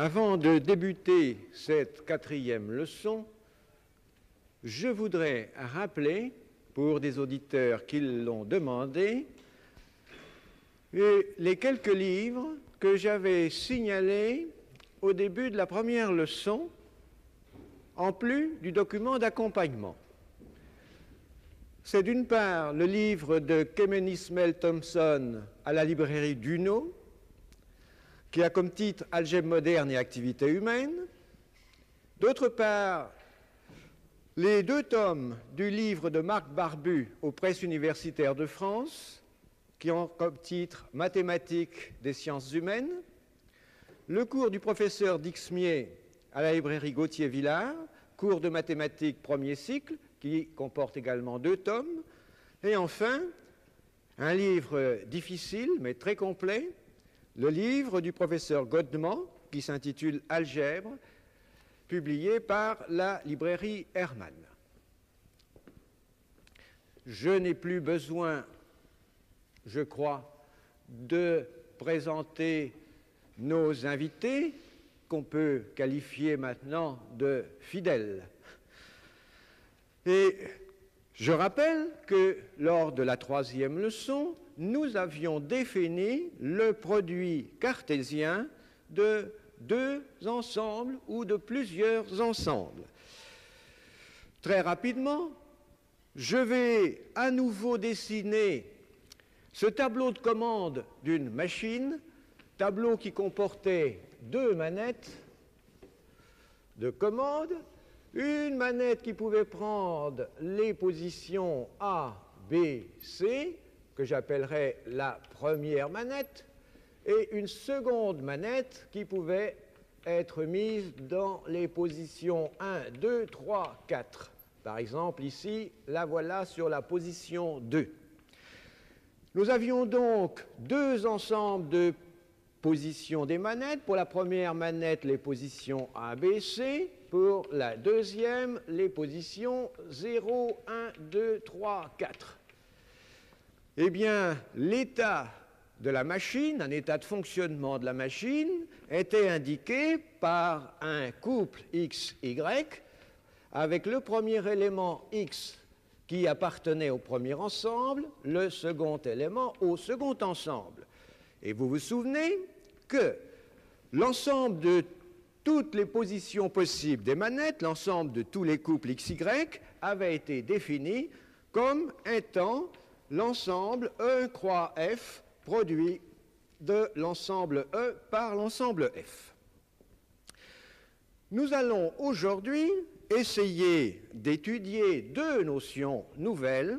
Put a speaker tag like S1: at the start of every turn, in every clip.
S1: Avant de débuter cette quatrième leçon, je voudrais rappeler, pour des auditeurs qui l'ont demandé, les quelques livres que j'avais signalés au début de la première leçon, en plus du document d'accompagnement. C'est d'une part le livre de Kemen Ismail Thompson à la librairie Duno, qui a comme titre « Algèbre moderne et activité humaine ». D'autre part, les 2 tomes du livre de Marc Barbu aux presses universitaires de France, qui ont comme titre « Mathématiques des sciences humaines », le cours du professeur Dixmier à la librairie Gauthier-Villard, cours de mathématiques premier cycle, qui comporte également 2 tomes, et enfin, un livre difficile mais très complet, le livre du professeur Godement, qui s'intitule « Algèbre », publié par la librairie Hermann. Je n'ai plus besoin, je crois, de présenter nos invités, qu'on peut qualifier maintenant de fidèles. Et je rappelle que lors de la 3e leçon, nous avions défini le produit cartésien de 2 ensembles ou de plusieurs ensembles. Très rapidement, je vais à nouveau dessiner ce tableau de commande d'une machine, tableau qui comportait 2 manettes de commande, une manette qui pouvait prendre les positions A, B, C, que j'appellerais la première manette, et une seconde manette qui pouvait être mise dans les positions 1, 2, 3, 4. Par exemple, ici, la voilà sur la position 2. Nous avions donc 2 ensembles de positions des manettes. Pour la première manette, les positions A, B, C. Pour la deuxième, les positions 0, 1, 2, 3, 4. Eh bien, l'état de la machine, un état de fonctionnement de la machine, était indiqué par un couple X-Y, avec le premier élément X qui appartenait au premier ensemble, le second élément au second ensemble. Et vous vous souvenez que l'ensemble de toutes les positions possibles des manettes, l'ensemble de tous les couples XY, avait été défini comme étant l'ensemble E croix F produit de l'ensemble E par l'ensemble F. Nous allons aujourd'hui essayer d'étudier 2 notions nouvelles.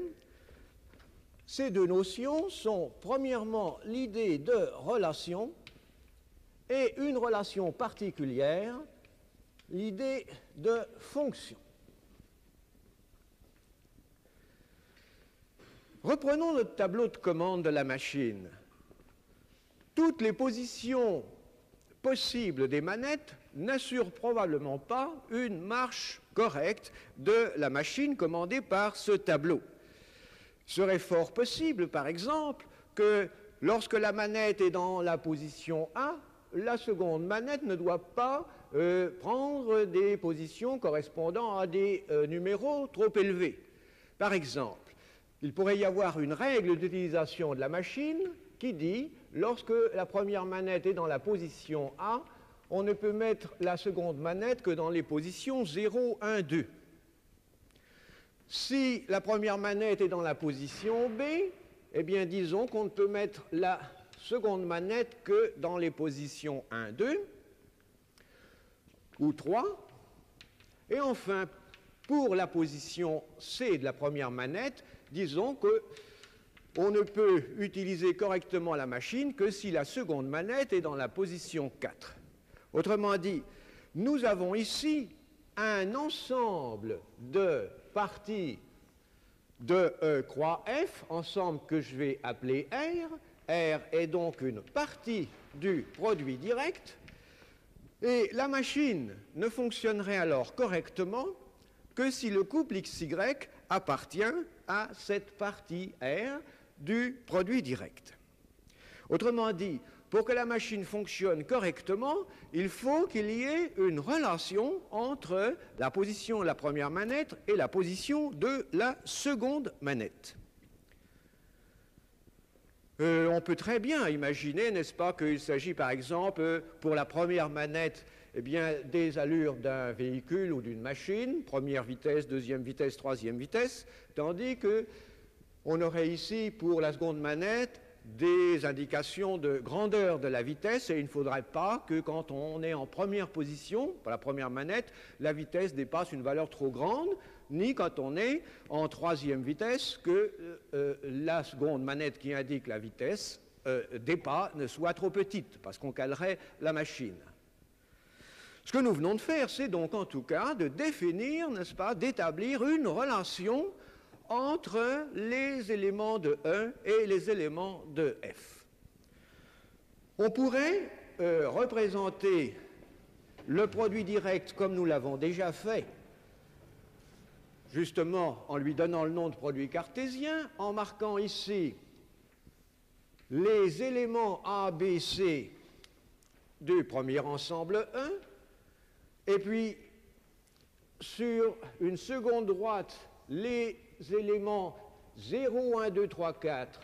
S1: Ces 2 notions sont premièrement l'idée de relation et une relation particulière, l'idée de fonction. Reprenons notre tableau de commande de la machine. Toutes les positions possibles des manettes n'assurent probablement pas une marche correcte de la machine commandée par ce tableau. Il serait fort possible, par exemple, que lorsque la manette est dans la position A, la seconde manette ne doit pas prendre des positions correspondant à des numéros trop élevés. Par exemple, il pourrait y avoir une règle d'utilisation de la machine qui dit, lorsque la première manette est dans la position A, on ne peut mettre la seconde manette que dans les positions 0, 1, 2. Si la première manette est dans la position B, eh bien disons qu'on ne peut mettre la seconde manette que dans les positions 1, 2 ou 3. Et enfin, pour la position C de la première manette, disons qu'on ne peut utiliser correctement la machine que si la seconde manette est dans la position 4. Autrement dit, nous avons ici un ensemble de parties de E croix F, ensemble que je vais appeler R. R est donc une partie du produit direct, et la machine ne fonctionnerait alors correctement que si le couple XY appartient à cette partie R du produit direct. Autrement dit, pour que la machine fonctionne correctement, il faut qu'il y ait une relation entre la position de la première manette et la position de la seconde manette. On peut très bien imaginer, n'est-ce pas, qu'il s'agit par exemple, pour la première manette, eh bien, des allures d'un véhicule ou d'une machine, première vitesse, deuxième vitesse, troisième vitesse, tandis qu'on aurait ici, pour la seconde manette, des indications de grandeur de la vitesse, et il ne faudrait pas que quand on est en première position, pour la première manette, la vitesse dépasse une valeur trop grande, ni quand on est en troisième vitesse, que la seconde manette qui indique la vitesse ne soit trop petite, parce qu'on calerait la machine. Ce que nous venons de faire, c'est donc en tout cas de définir, n'est-ce pas, d'établir une relation entre les éléments de E et les éléments de F. On pourrait représenter le produit direct comme nous l'avons déjà fait, justement en lui donnant le nom de produit cartésien, en marquant ici les éléments A, B, C du premier ensemble E, et puis sur une seconde droite, les éléments 0, 1, 2, 3, 4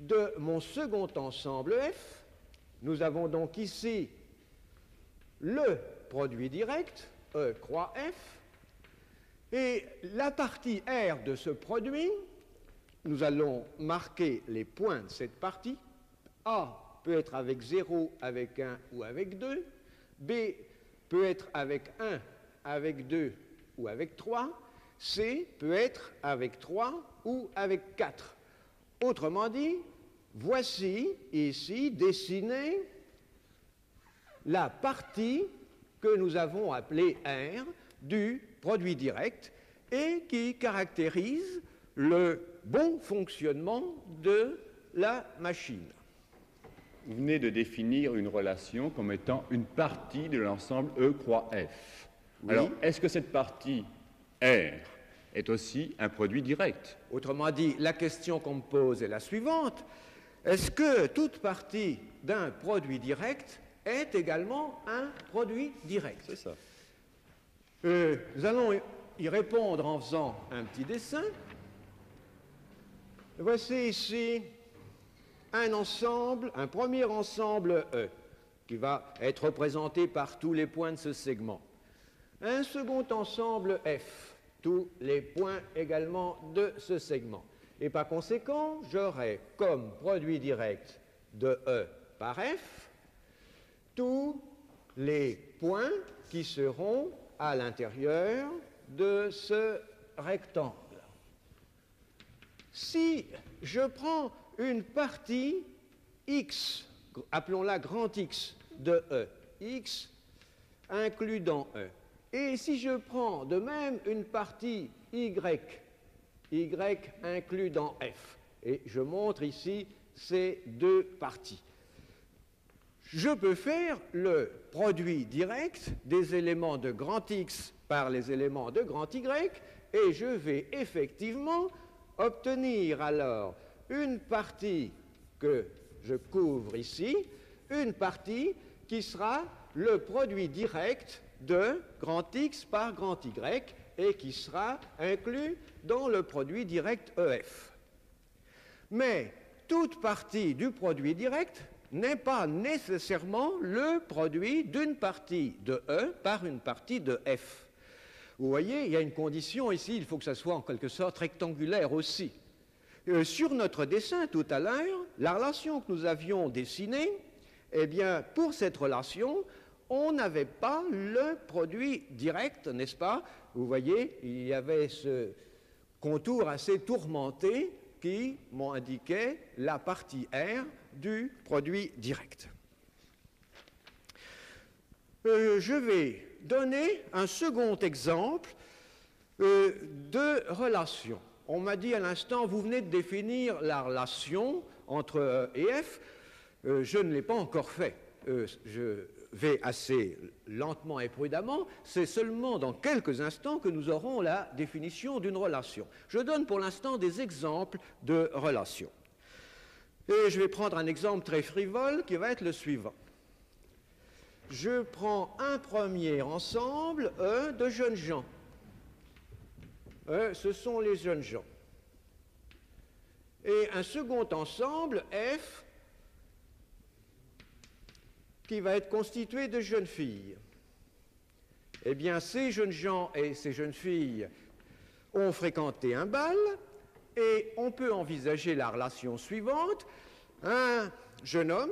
S1: de mon second ensemble F. Nous avons donc ici le produit direct, E croix F, et la partie R de ce produit, nous allons marquer les points de cette partie. A peut être avec 0, avec 1 ou avec 2, B peut être avec 1, avec 2 ou avec 3, C peut être avec 3 ou avec 4. Autrement dit, voici ici dessinée la partie que nous avons appelée R du produit direct et qui caractérise le bon fonctionnement de la machine.
S2: Vous venez de définir une relation comme étant une partie de l'ensemble E croix F. Oui. Alors, est-ce que cette partie R est aussi un produit direct?
S1: Autrement dit, la question qu'on me pose est la suivante. Est-ce que toute partie d'un produit direct est également un produit direct?
S2: C'est ça.
S1: Nous allons y répondre en faisant un petit dessin. Voici ici un ensemble, un premier ensemble E, qui va être représenté par tous les points de ce segment. Un second ensemble F, tous les points également de ce segment. Et par conséquent, j'aurai comme produit direct de E par F tous les points qui seront à l'intérieur de ce rectangle. Si je prends une partie X, appelons-la grand X de E, X inclus dans E, et si je prends de même une partie Y, Y inclus dans F, et je montre ici ces deux parties, je peux faire le produit direct des éléments de grand X par les éléments de grand Y, et je vais effectivement obtenir alors une partie que je couvre ici, une partie qui sera le produit direct de grand X par grand Y et qui sera inclus dans le produit direct EF. Mais toute partie du produit direct n'est pas nécessairement le produit d'une partie de E par une partie de F. Vous voyez, il y a une condition ici, il faut que ça soit en quelque sorte rectangulaire aussi. Sur notre dessin tout à l'heure, la relation que nous avions dessinée, eh bien, pour cette relation, on n'avait pas le produit direct, n'est-ce pas? Vous voyez, il y avait ce contour assez tourmenté qui m'indiquait la partie R du produit direct. Je vais donner un second exemple de relation. On m'a dit à l'instant, vous venez de définir la relation entre E et F. Je ne l'ai pas encore fait. Je vais assez lentement et prudemment. C'est seulement dans quelques instants que nous aurons la définition d'une relation. Je donne pour l'instant des exemples de relations. Et je vais prendre un exemple très frivole qui va être le suivant. Je prends un premier ensemble, E, de jeunes gens. E, ce sont les jeunes gens. Et un second ensemble, F, qui va être constitué de jeunes filles. Eh bien, ces jeunes gens et ces jeunes filles ont fréquenté un bal, et on peut envisager la relation suivante. Un jeune homme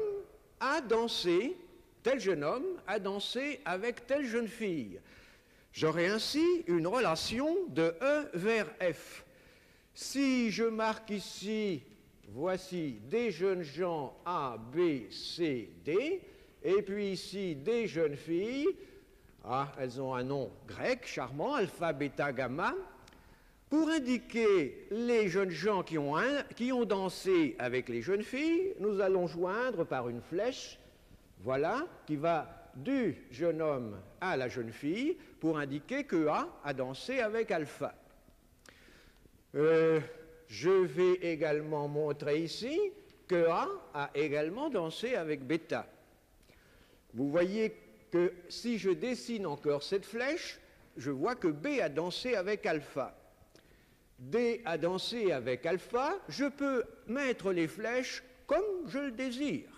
S1: a dansé, tel jeune homme a dansé avec telle jeune fille. J'aurai ainsi une relation de E vers F. Si je marque ici, voici des jeunes gens A, B, C, D, et puis ici des jeunes filles, elles ont un nom grec charmant, alpha, bêta, gamma. Pour indiquer les jeunes gens qui ont dansé avec les jeunes filles, nous allons joindre par une flèche, voilà, qui va du jeune homme à la jeune fille, pour indiquer que A a dansé avec alpha. Je vais également montrer ici que A a également dansé avec bêta. Vous voyez que si je dessine encore cette flèche, je vois que B a dansé avec alpha. D a dansé avec alpha, je peux mettre les flèches comme je le désire.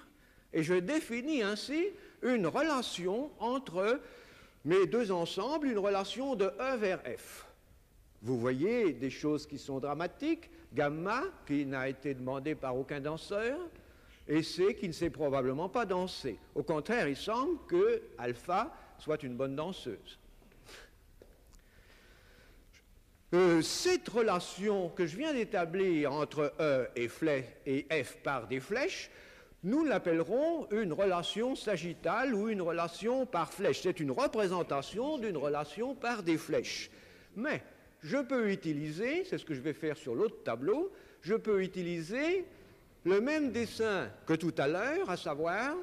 S1: Et je définis ainsi une relation entre mes deux ensembles, une relation de E vers F. Vous voyez des choses qui sont dramatiques, gamma, qui n'a été demandé par aucun danseur, et C, qui ne sait probablement pas danser. Au contraire, il semble que alpha soit une bonne danseuse. Cette relation que je viens d'établir entre E et F par des flèches, nous l'appellerons une relation sagittale ou une relation par flèche. C'est une représentation d'une relation par des flèches. Mais je peux utiliser, c'est ce que je vais faire sur l'autre tableau, je peux utiliser le même dessin que tout à l'heure, à savoir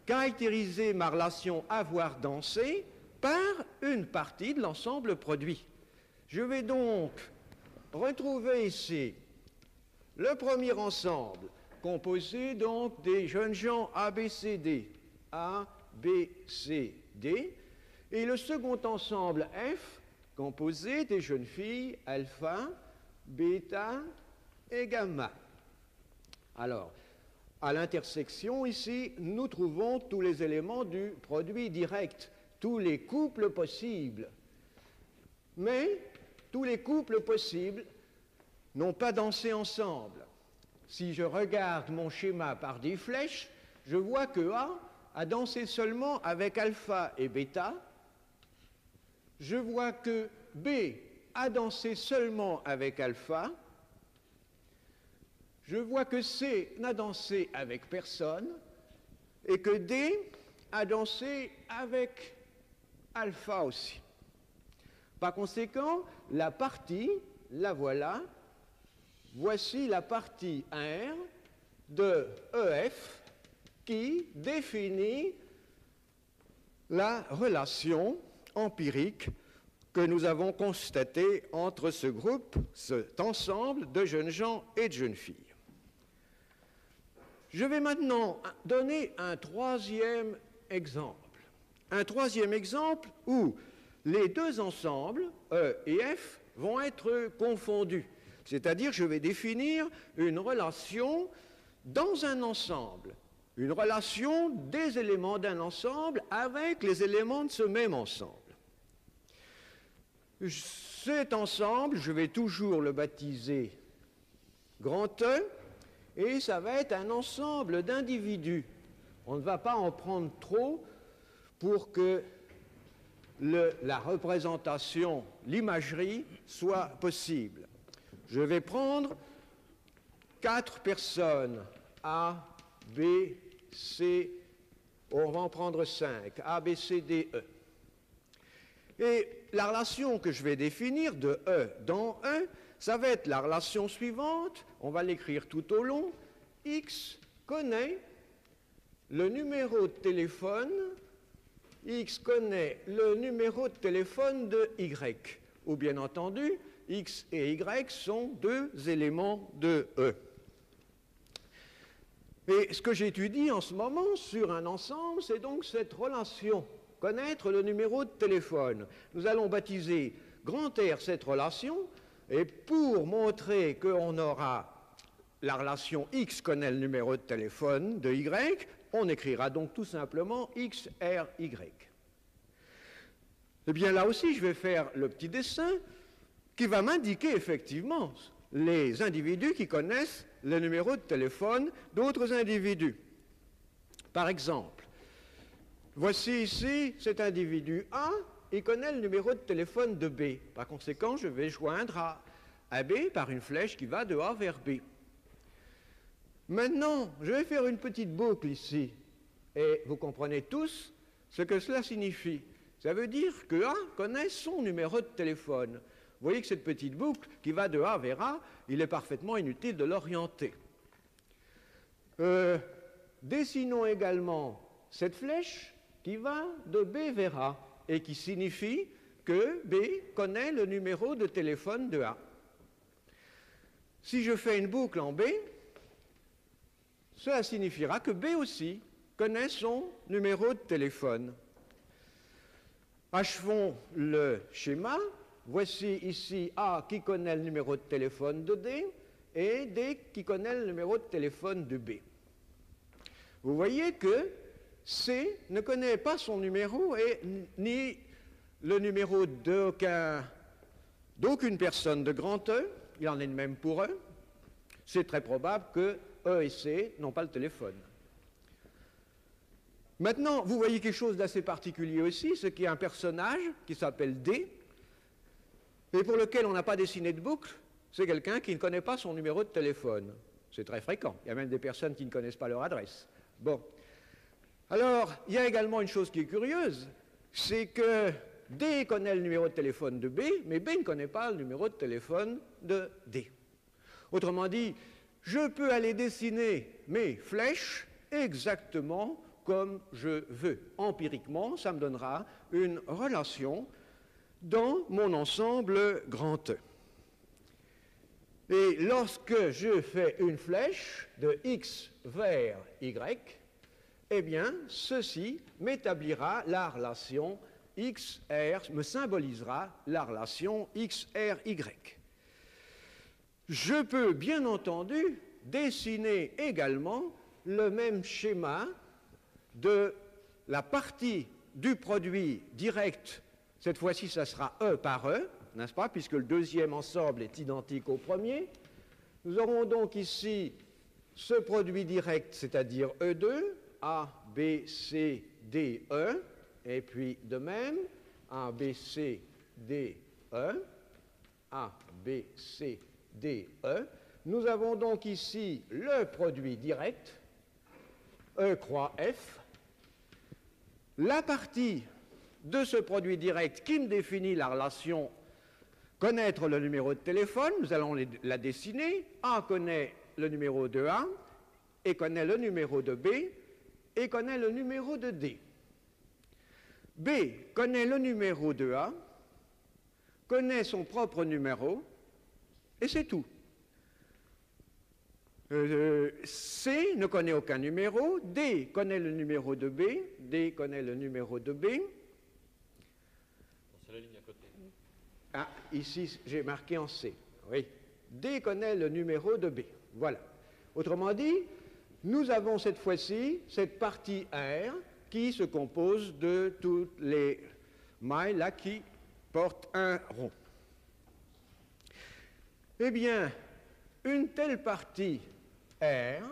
S1: caractériser ma relation avoir dansé par une partie de l'ensemble produit. Je vais donc retrouver ici le premier ensemble, composé donc des jeunes gens A, B, C, D, A, B, C, D, et le second ensemble F, composé des jeunes filles alpha, bêta et gamma. Alors, à l'intersection ici, nous trouvons tous les éléments du produit direct, tous les couples possibles. Mais tous les couples possibles n'ont pas dansé ensemble. Si je regarde mon schéma par des flèches, je vois que A dansé seulement avec alpha et bêta. Je vois que B a dansé seulement avec alpha. Je vois que C n'a dansé avec personne et que D a dansé avec alpha aussi. Par conséquent, la partie, la voilà, voici la partie R de EF qui définit la relation empirique que nous avons constatée entre ce groupe, cet ensemble de jeunes gens et de jeunes filles. Je vais maintenant donner un troisième exemple. Un troisième exemple où les deux ensembles, E et F, vont être confondus. C'est-à-dire, je vais définir une relation dans un ensemble, une relation des éléments d'un ensemble avec les éléments de ce même ensemble. Cet ensemble, je vais toujours le baptiser grand E, et ça va être un ensemble d'individus. On ne va pas en prendre trop pour que la représentation, l'imagerie soit possible. Je vais prendre 4 personnes, A, B, C, on va en prendre 5, A, B, C, D, E. Et la relation que je vais définir de E dans E, ça va être la relation suivante, on va l'écrire tout au long, X connaît le numéro de téléphone, X connaît le numéro de téléphone de Y, ou bien entendu, X et Y sont deux éléments de E. Et ce que j'étudie en ce moment sur un ensemble, c'est donc cette relation, connaître le numéro de téléphone. Nous allons baptiser grand R cette relation, et pour montrer qu'on aura la relation X connaît le numéro de téléphone de Y, on écrira donc tout simplement XRY. Eh bien là aussi, je vais faire le petit dessin qui va m'indiquer effectivement les individus qui connaissent le numéro de téléphone d'autres individus. Par exemple, voici ici cet individu A, il connaît le numéro de téléphone de B. Par conséquent, je vais joindre à B par une flèche qui va de A vers B. Maintenant, je vais faire une petite boucle ici, et vous comprenez tous ce que cela signifie. Ça veut dire que A connaît son numéro de téléphone. Vous voyez que cette petite boucle qui va de A vers A, il est parfaitement inutile de l'orienter. Dessinons également cette flèche qui va de B vers A et qui signifie que B connaît le numéro de téléphone de A. Si je fais une boucle en B, cela signifiera que B aussi connaît son numéro de téléphone. Achevons le schéma. Voici ici A qui connaît le numéro de téléphone de D et D qui connaît le numéro de téléphone de B. Vous voyez que C ne connaît pas son numéro et ni le numéro d'aucune personne de grand E, il en est de même pour E. C'est très probable que E et C n'ont pas le téléphone. Maintenant, vous voyez quelque chose d'assez particulier aussi, c'est qu'il y a un personnage qui s'appelle D, et pour lequel on n'a pas dessiné de boucle, c'est quelqu'un qui ne connaît pas son numéro de téléphone. C'est très fréquent, il y a même des personnes qui ne connaissent pas leur adresse. Bon. Alors, il y a également une chose qui est curieuse, c'est que D connaît le numéro de téléphone de B, mais B ne connaît pas le numéro de téléphone de D. Autrement dit, je peux aller dessiner mes flèches exactement comme je veux. Empiriquement, ça me donnera une relation dans mon ensemble grand E. Et lorsque je fais une flèche de X vers Y, eh bien, ceci m'établira la relation XR, me symbolisera la relation XRY. Je peux bien entendu dessiner également le même schéma de la partie du produit direct. Cette fois-ci, ça sera E par E, n'est-ce pas, puisque le deuxième ensemble est identique au premier. Nous aurons donc ici ce produit direct, c'est-à-dire E2, A, B, C, D, E, et puis de même, A, B, C, D, E, A, B, C, D, E. Nous avons donc ici le produit direct, E croix F. La partie de ce produit direct qui me définit la relation connaître le numéro de téléphone, nous allons la dessiner. A connaît le numéro de A, et connaît le numéro de B, et connaît le numéro de D. B connaît le numéro de A, connaît son propre numéro, et c'est tout. C ne connaît aucun numéro, D connaît le numéro de B, D connaît le numéro de B.
S3: C'est la ligne à côté.
S1: Ah, ici j'ai marqué en C, oui. D connaît le numéro de B, voilà. Autrement dit, nous avons cette fois-ci cette partie R qui se compose de toutes les mailles là qui portent un rond. Eh bien, une telle partie R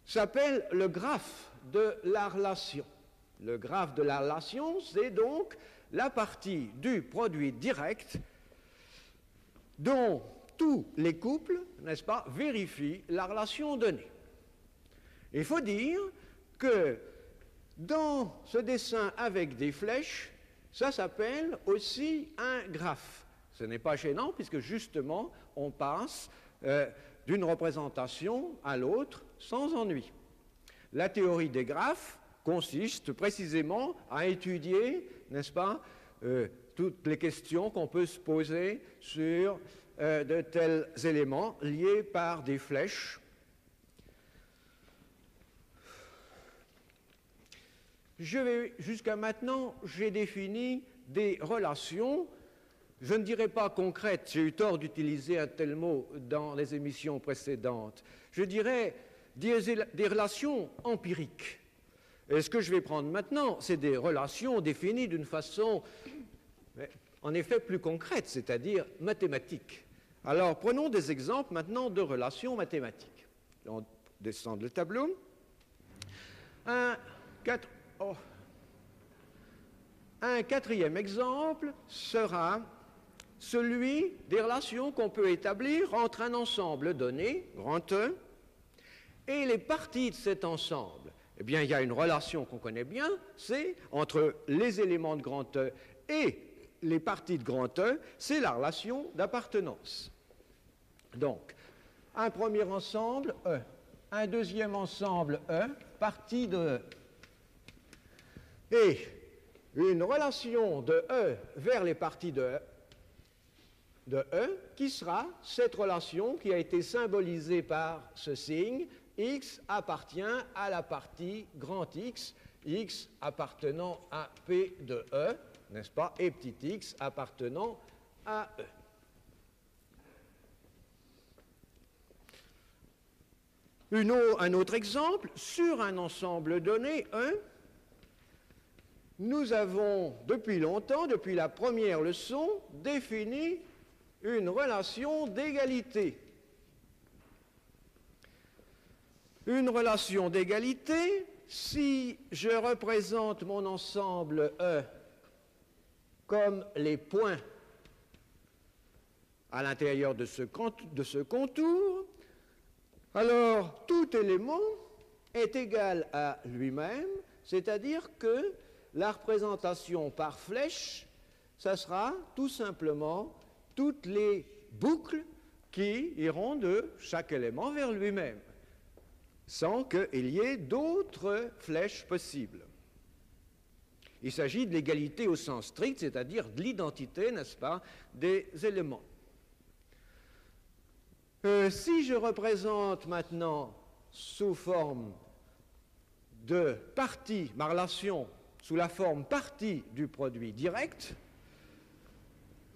S1: s'appelle le graphe de la relation. Le graphe de la relation, c'est donc la partie du produit direct dont tous les couples, n'est-ce pas, vérifient la relation donnée. Il faut dire que dans ce dessin avec des flèches, ça s'appelle aussi un graphe. Ce n'est pas gênant puisque justement on passe d'une représentation à l'autre sans ennui. La théorie des graphes consiste précisément à étudier, n'est-ce pas, toutes les questions qu'on peut se poser sur de tels éléments liés par des flèches. Jusqu'à maintenant, j'ai défini des relations, je ne dirais pas concrètes, j'ai eu tort d'utiliser un tel mot dans les émissions précédentes, je dirais des relations empiriques. Et ce que je vais prendre maintenant, c'est des relations définies d'une façon, en effet, plus concrète, c'est-à-dire mathématique. Alors, prenons des exemples maintenant de relations mathématiques. On descend le tableau. Un quatrième exemple sera celui des relations qu'on peut établir entre un ensemble donné, grand E, et les parties de cet ensemble. Eh bien, il y a une relation qu'on connaît bien, c'est entre les éléments de grand E et les parties de grand E, c'est la relation d'appartenance. Donc, un premier ensemble E, un deuxième ensemble E, partie de E. Et une relation de E vers les parties de E, qui sera cette relation qui a été symbolisée par ce signe, X appartient à la partie grand X, X appartenant à P de E, n'est-ce pas, et petit x appartenant à E. Un autre exemple, sur un ensemble donné, E, nous avons depuis longtemps, depuis la première leçon, défini une relation d'égalité. Une relation d'égalité, si je représente mon ensemble E comme les points à l'intérieur de ce contour, alors tout élément est égal à lui-même, c'est-à-dire que la représentation par flèche, ça sera tout simplement toutes les boucles qui iront de chaque élément vers lui-même, sans qu'il y ait d'autres flèches possibles. Il s'agit de l'égalité au sens strict, c'est-à-dire de l'identité, n'est-ce pas, des éléments. Si je représente maintenant sous forme de partie, ma relation sous la forme partie du produit direct,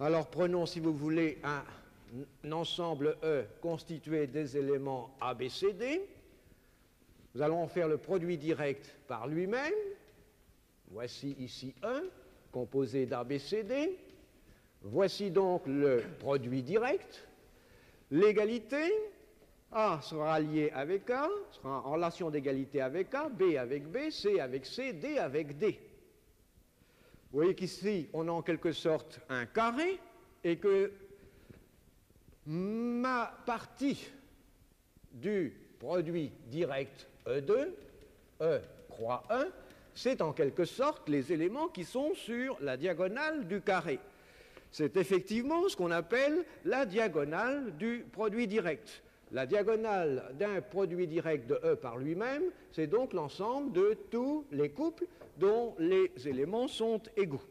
S1: alors prenons, si vous voulez, un ensemble E constitué des éléments A, B, C, D. Nous allons en faire le produit direct par lui-même. Voici ici 1, composé d'A, B, C, D. Voici donc le produit direct. L'égalité, A sera lié avec A, sera en relation d'égalité avec A, B avec B, C avec C, D avec D. Vous voyez qu'ici, on a en quelque sorte un carré et que ma partie du produit direct E2, E croix 1, c'est en quelque sorte les éléments qui sont sur la diagonale du carré. C'est effectivement ce qu'on appelle la diagonale du produit direct. La diagonale d'un produit direct de E par lui-même, c'est donc l'ensemble de tous les couples dont les éléments sont égaux.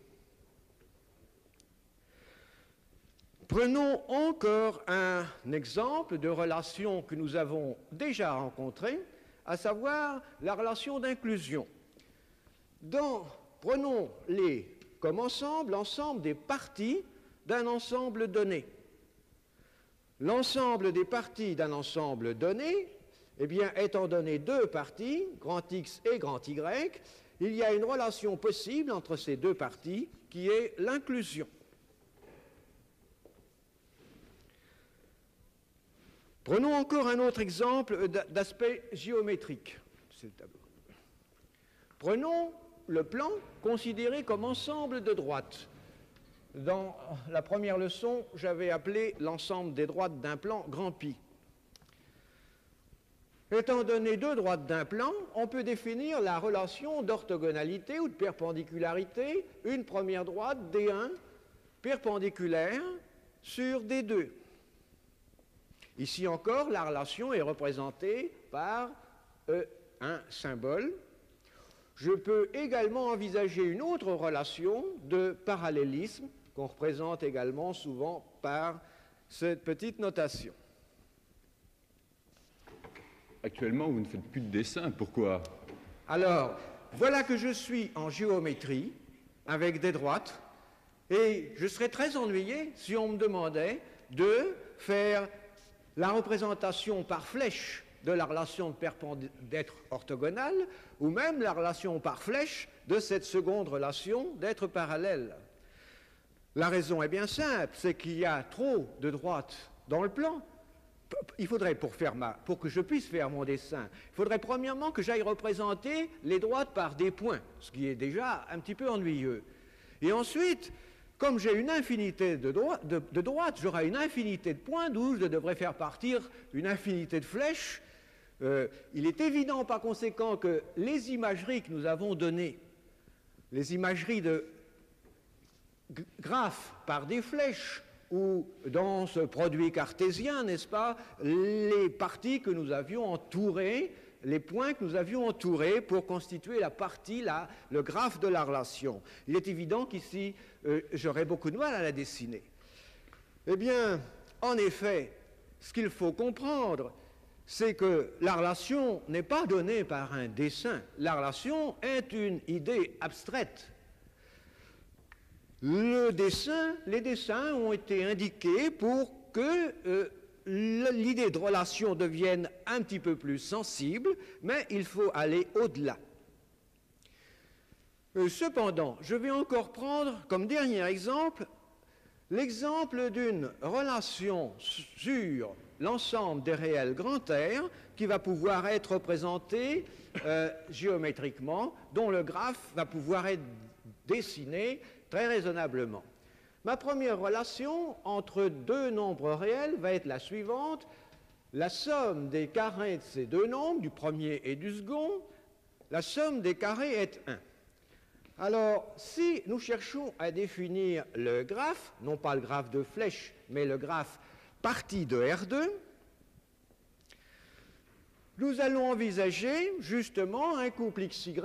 S1: Prenons encore un exemple de relation que nous avons déjà rencontrée, à savoir la relation d'inclusion. Prenons comme ensemble l'ensemble des parties d'un ensemble donné. L'ensemble des parties d'un ensemble donné, eh bien, étant donné deux parties, grand X et grand Y, il y a une relation possible entre ces deux parties qui est l'inclusion. Prenons encore un autre exemple d'aspect géométrique. C'est le tableau. Prenons le plan considéré comme ensemble de droites. Dans la première leçon, j'avais appelé l'ensemble des droites d'un plan grand pi. Étant donné deux droites d'un plan, on peut définir la relation d'orthogonalité ou de perpendicularité, une première droite D1 perpendiculaire sur D2. Ici encore, la relation est représentée par un symbole. Je peux également envisager une autre relation de parallélisme qu'on représente également souvent par cette petite notation.
S2: Actuellement, vous ne faites plus de dessin. Pourquoi?
S1: Alors, voilà que je suis en géométrie avec des droites et je serais très ennuyé si on me demandait de faire la représentation par flèche de la relation d'être orthogonale ou même la relation par flèche de cette seconde relation d'être parallèle. La raison est bien simple, c'est qu'il y a trop de droites dans le plan. Il faudrait, pour que je puisse faire mon dessin, il faudrait premièrement que j'aille représenter les droites par des points, ce qui est déjà un petit peu ennuyeux. Et ensuite, comme j'ai une infinité de droites, j'aurai une infinité de points d'où je devrais faire partir une infinité de flèches. Il est évident par conséquent que les imageries que nous avons données, les imageries de graphes par des flèches, ou dans ce produit cartésien, n'est-ce pas, les parties que nous avions entourées, les points que nous avions entourés pour constituer la partie, le graphe de la relation. Il est évident qu'ici, j'aurais beaucoup de mal à la dessiner. Eh bien, en effet, ce qu'il faut comprendre, c'est que la relation n'est pas donnée par un dessin. La relation est une idée abstraite. Les dessins ont été indiqués pour que l'idée de relation devienne un petit peu plus sensible, mais il faut aller au-delà. Cependant, je vais encore prendre comme dernier exemple l'exemple d'une relation sur l'ensemble des réels grand R qui va pouvoir être représentée géométriquement, dont le graphe va pouvoir être dessiné très raisonnablement. Ma première relation entre deux nombres réels va être la suivante. La somme des carrés de ces deux nombres, du premier et du second, la somme des carrés est 1. Alors, si nous cherchons à définir le graphe, non pas le graphe de flèche, mais le graphe partie de R2, nous allons envisager justement un couple XY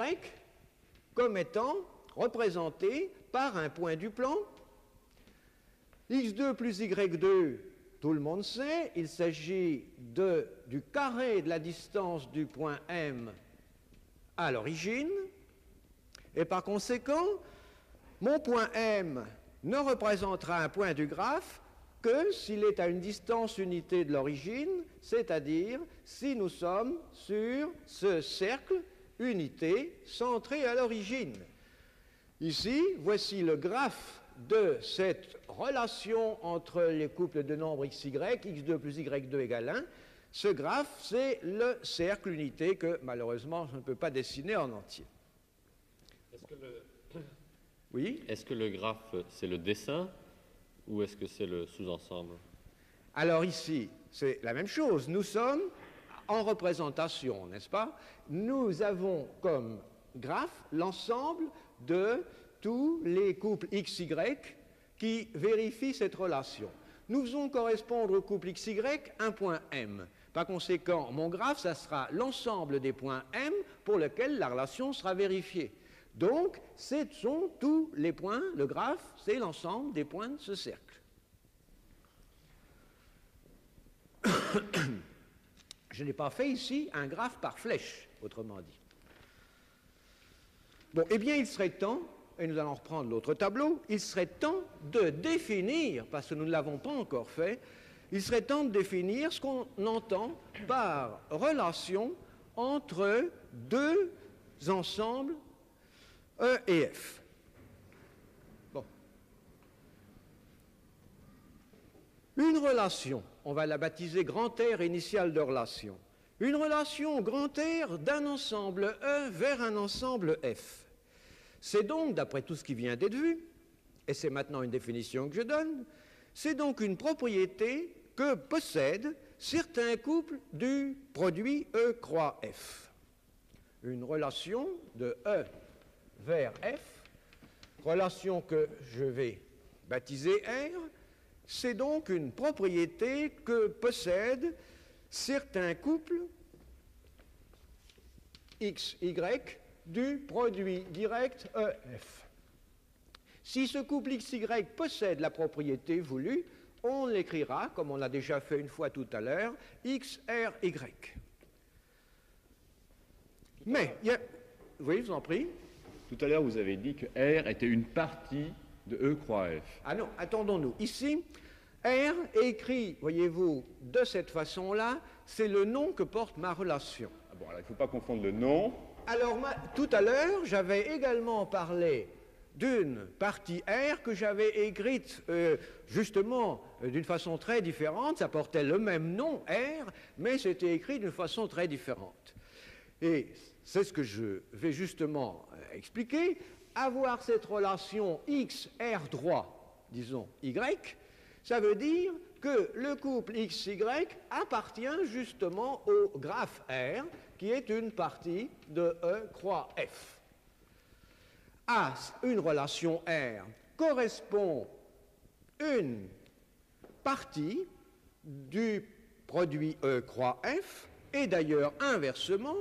S1: comme étant représenté par un point du plan. X2 plus Y2, tout le monde sait, il s'agit du carré de la distance du point M à l'origine, et par conséquent, mon point M ne représentera un point du graphe que s'il est à une distance unité de l'origine, c'est-à-dire si nous sommes sur ce cercle unité centré à l'origine. Ici, voici le graphe de cette relation entre les couples de nombres xy, x2 plus y2 égale 1. Ce graphe, c'est le cercle unité que, malheureusement, je ne peux pas dessiner en entier. Oui ?
S3: Est-ce que le graphe, c'est le dessin ou est-ce que c'est le sous-ensemble?
S1: Alors ici, c'est la même chose. Nous sommes en représentation, n'est-ce pas? Nous avons comme graphe l'ensemble de tous les couples XY qui vérifient cette relation. Nous faisons correspondre au couple XY un point M. Par conséquent, mon graphe, ça sera l'ensemble des points M pour lesquels la relation sera vérifiée. Donc, ce sont tous les points, le graphe, c'est l'ensemble des points de ce cercle. Je n'ai pas fait ici un graphe par flèche, autrement dit. Bon, eh bien, il serait temps, et nous allons reprendre l'autre tableau, il serait temps de définir, parce que nous ne l'avons pas encore fait, il serait temps de définir ce qu'on entend par relation entre deux ensembles E et F. Bon. Une relation, on va la baptiser grand R initiale de relation. Une relation grand R d'un ensemble E vers un ensemble F. C'est donc, d'après tout ce qui vient d'être vu, et c'est maintenant une définition que je donne, c'est donc une propriété que possèdent certains couples du produit E croix F. Une relation de E vers F, relation que je vais baptiser R, c'est donc une propriété que possèdent certains couples X, Y du produit direct EF. Si ce couple XY possède la propriété voulue, on l'écrira, comme on l'a déjà fait une fois tout à l'heure, XRY. Mais, Oui, je vous en prie.
S2: Tout à l'heure, vous avez dit que R était une partie de E croix F.
S1: Ah non, attendons-nous. Ici, R est écrit, voyez-vous, de cette façon-là, c'est le nom que porte ma relation.
S2: Ah bon, alors il ne faut pas confondre le nom.
S1: Alors, tout à l'heure, j'avais également parlé d'une partie R que j'avais écrite justement d'une façon très différente. Ça portait le même nom, R, mais c'était écrit d'une façon très différente. Et c'est ce que je vais justement expliquer. Avoir cette relation X, R droit, disons Y, ça veut dire que le couple XY appartient justement au graphe R, qui est une partie de E croix F. À une relation R correspond une partie du produit E croix F, et d'ailleurs inversement,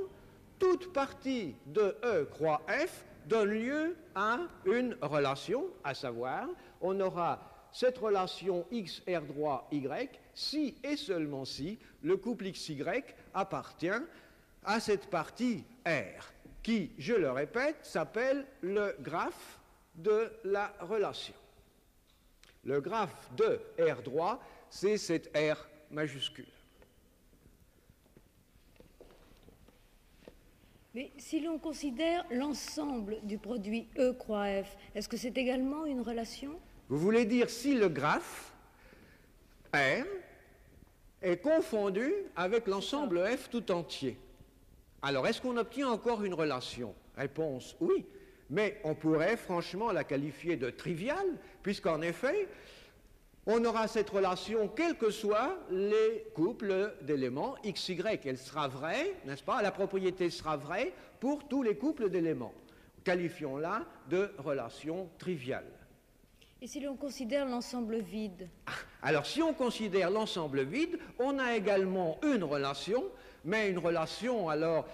S1: toute partie de E croix F donne lieu à une relation, à savoir, on aura cette relation X, R droit, Y, si et seulement si le couple XY appartient à cette partie R, qui, je le répète, s'appelle le graphe de la relation. Le graphe de R droit, c'est cette R majuscule.
S4: Mais si l'on considère l'ensemble du produit E croix F, est-ce que c'est également une relation?
S1: Vous voulez dire si le graphe R est confondu avec l'ensemble F tout entier. Alors, est-ce qu'on obtient encore une relation? Réponse oui, mais on pourrait franchement la qualifier de triviale, puisqu'en effet, on aura cette relation quels que soient les couples d'éléments XY. Elle sera vraie, n'est-ce pas? La propriété sera vraie pour tous les couples d'éléments. Qualifions-la de relation triviale.
S4: Et si l'on considère l'ensemble vide?
S1: Alors, si on considère l'ensemble vide, on a également une relation, mais une relation alors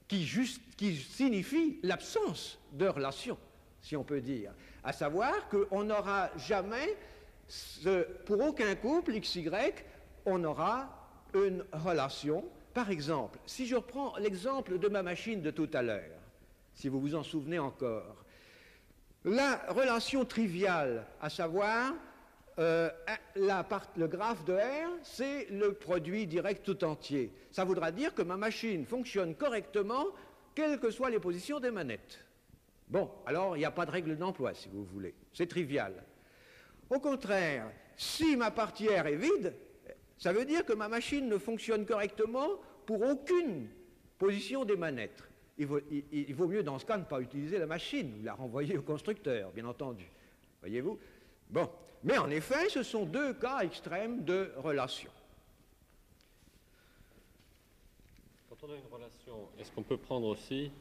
S1: qui signifie l'absence de relation, si on peut dire. À savoir qu'on n'aura jamais, pour aucun couple XY, on aura une relation. Par exemple, si je reprends l'exemple de ma machine de tout à l'heure, si vous vous en souvenez encore, la relation triviale, à savoir le graphe de R, c'est le produit direct tout entier. Ça voudra dire que ma machine fonctionne correctement, quelles que soient les positions des manettes. Bon, alors il n'y a pas de règle d'emploi, si vous voulez. C'est trivial. Au contraire, si ma partie R est vide, ça veut dire que ma machine ne fonctionne correctement pour aucune position des manettes. Il vaut mieux dans ce cas ne pas utiliser la machine, ou la renvoyer au constructeur, bien entendu. Voyez-vous? Bon, mais en effet, ce sont deux cas extrêmes de relation.
S3: Quand on a une relation, est-ce qu'on peut prendre aussi,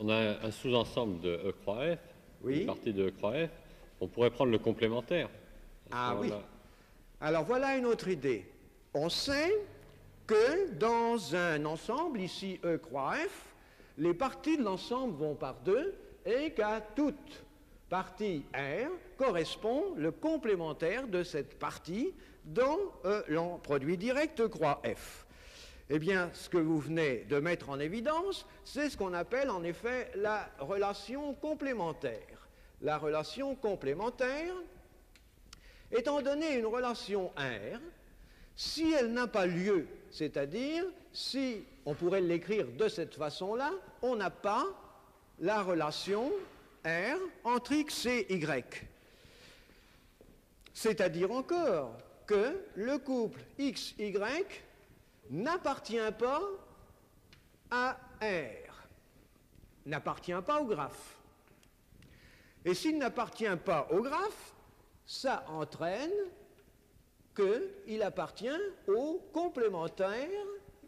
S3: on a un sous-ensemble de E croix F,
S1: oui.
S3: Une partie de E croix F, on pourrait prendre le complémentaire.
S1: Ah oui. Alors voilà une autre idée. On sait que dans un ensemble, ici E croix F, les parties de l'ensemble vont par deux et qu'à toute partie R correspond le complémentaire de cette partie dans le produit direct croix F. Eh bien, ce que vous venez de mettre en évidence, c'est ce qu'on appelle en effet la relation complémentaire. La relation complémentaire, étant donné une relation R, si elle n'a pas lieu, c'est-à-dire si on pourrait l'écrire de cette façon-là, on n'a pas la relation R entre X et Y. C'est-à-dire encore que le couple XY n'appartient pas à R, n'appartient pas au graphe. Et s'il n'appartient pas au graphe, ça entraîne qu'il appartient au complémentaire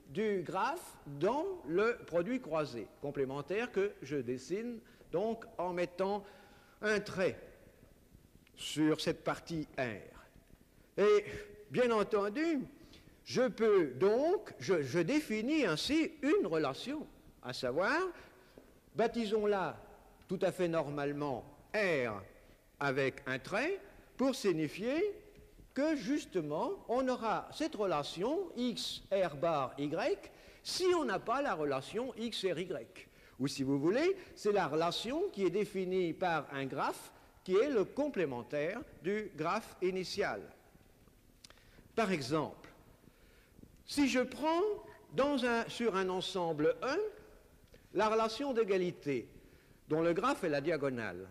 S1: du graphe dans le produit croisé. Complémentaire que je dessine donc en mettant un trait sur cette partie R. Et bien entendu, je peux donc, je définis ainsi une relation, à savoir, baptisons-la tout à fait normalement R avec un trait pour signifier que justement on aura cette relation X R bar Y si on n'a pas la relation X R Y. Ou si vous voulez, c'est la relation qui est définie par un graphe qui est le complémentaire du graphe initial. Par exemple, si je prends sur un ensemble E la relation d'égalité dont le graphe est la diagonale,